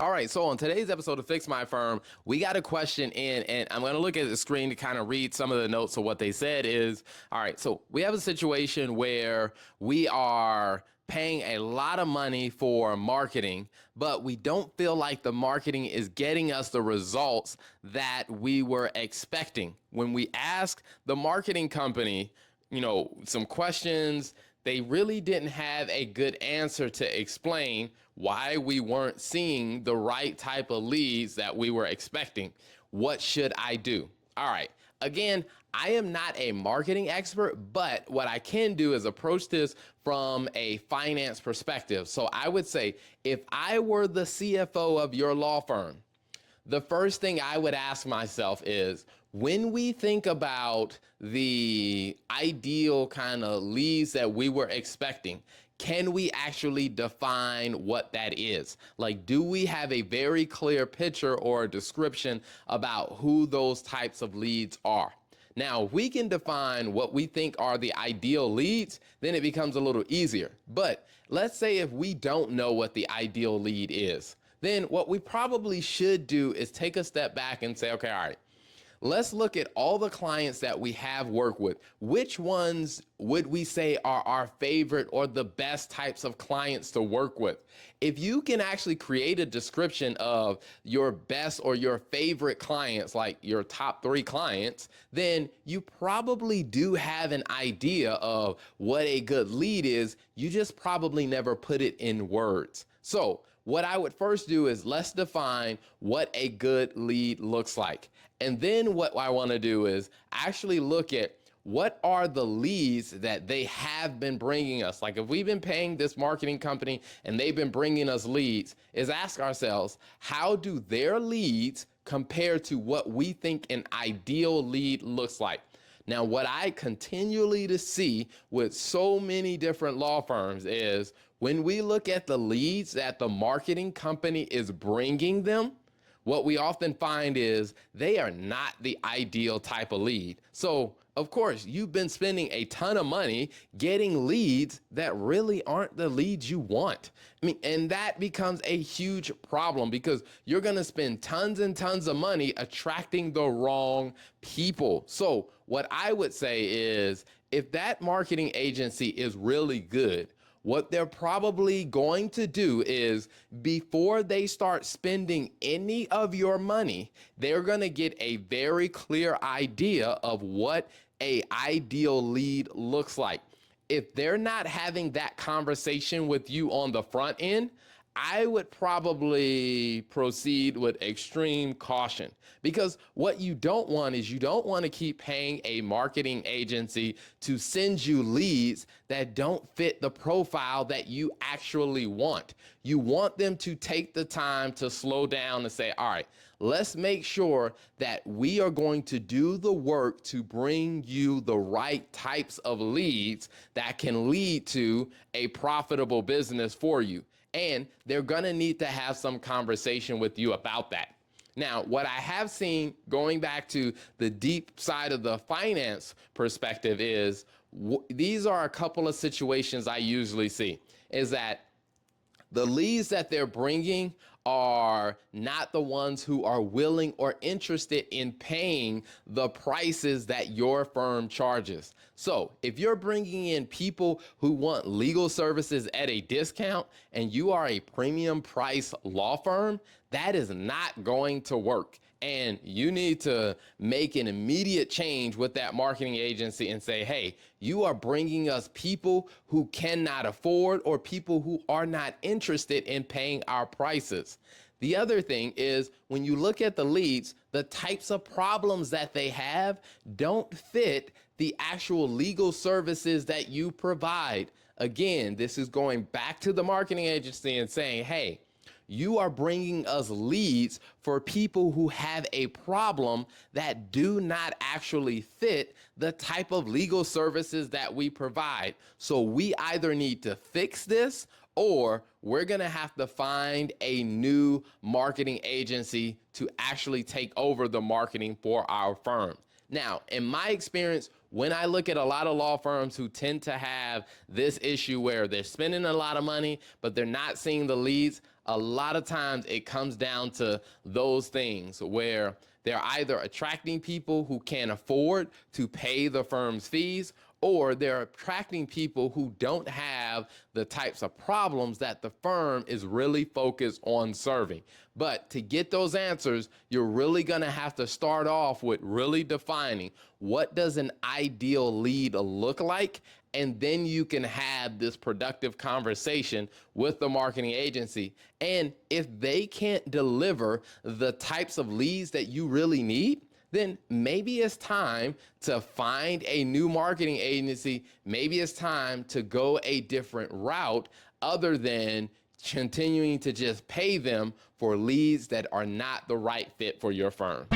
All right, so on today's episode of Fix My Firm, we got a question in, and I'm going to look at the screen to kind of read some of the notes of what they said is, all right, so we have a situation where we are paying a lot of money for marketing, but we don't feel like the marketing is getting us the results that we were expecting. When we ask the marketing company, some questions, they really didn't have a good answer to explain why we weren't seeing the right type of leads that we were expecting. What should I do? All right. Again, I am not a marketing expert, but what I can do is approach this from a finance perspective. So I would say if I were the CFO of your law firm, the first thing I would ask myself is, when we think about the ideal kind of leads that we were expecting, can we actually define what that is? Like, do we have a very clear picture or a description about who those types of leads are? Now, if we can define what we think are the ideal leads, then it becomes a little easier. But let's say if we don't know what the ideal lead is, then what we probably should do is take a step back and say, okay, all right, let's look at all the clients that we have worked with. Which ones would we say are our favorite or the best types of clients to work with? If you can actually create a description of your best or your favorite clients, like your top 3 clients, then you probably do have an idea of what a good lead is. You just probably never put it in words. So what I would first do is let's define what a good lead looks like. And then what I want to do is actually look at what are the leads that they have been bringing us. Like if we've been paying this marketing company and they've been bringing us leads, is ask ourselves, how do their leads compare to what we think an ideal lead looks like? Now, what I continually to see with so many different law firms is when we look at the leads that the marketing company is bringing them, what we often find is they are not the ideal type of lead. So, of course, you've been spending a ton of money getting leads that really aren't the leads you want. And that becomes a huge problem because you're going to spend tons and tons of money attracting the wrong people. So, what I would say is if that marketing agency is really good, what they're probably going to do is before they start spending any of your money, they're going to get a very clear idea of what a ideal lead looks like. If they're not having that conversation with you on the front end, I would probably proceed with extreme caution because what you don't want is you don't want to keep paying a marketing agency to send you leads that don't fit the profile that you actually want. You want them to take the time to slow down and say, all right, let's make sure that we are going to do the work to bring you the right types of leads that can lead to a profitable business for you. And they're going to need to have some conversation with you about that. Now, what I have seen going back to the deep side of the finance perspective is these are a couple of situations I usually see is that the leads that they're bringing are not the ones who are willing or interested in paying the prices that your firm charges. So if you're bringing in people who want legal services at a discount and you are a premium price law firm, that is not going to work. And you need to make an immediate change with that marketing agency and say, hey, you are bringing us people who cannot afford or people who are not interested in paying our prices. The other thing is when you look at the leads, the types of problems that they have don't fit the actual legal services that you provide. Again, this is going back to the marketing agency and saying, hey, you are bringing us leads for people who have a problem that do not actually fit the type of legal services that we provide. So we either need to fix this or we're going to have to find a new marketing agency to actually take over the marketing for our firm. Now, in my experience, when I look at a lot of law firms who tend to have this issue where they're spending a lot of money, but they're not seeing the leads, a lot of times it comes down to those things where they're either attracting people who can't afford to pay the firm's fees, or they're attracting people who don't have the types of problems that the firm is really focused on serving. But to get those answers, you're really going to have to start off with really defining what does an ideal lead look like, and then you can have this productive conversation with the marketing agency. And if they can't deliver the types of leads that you really need, then maybe it's time to find a new marketing agency. Maybe it's time to go a different route other than continuing to just pay them for leads that are not the right fit for your firm.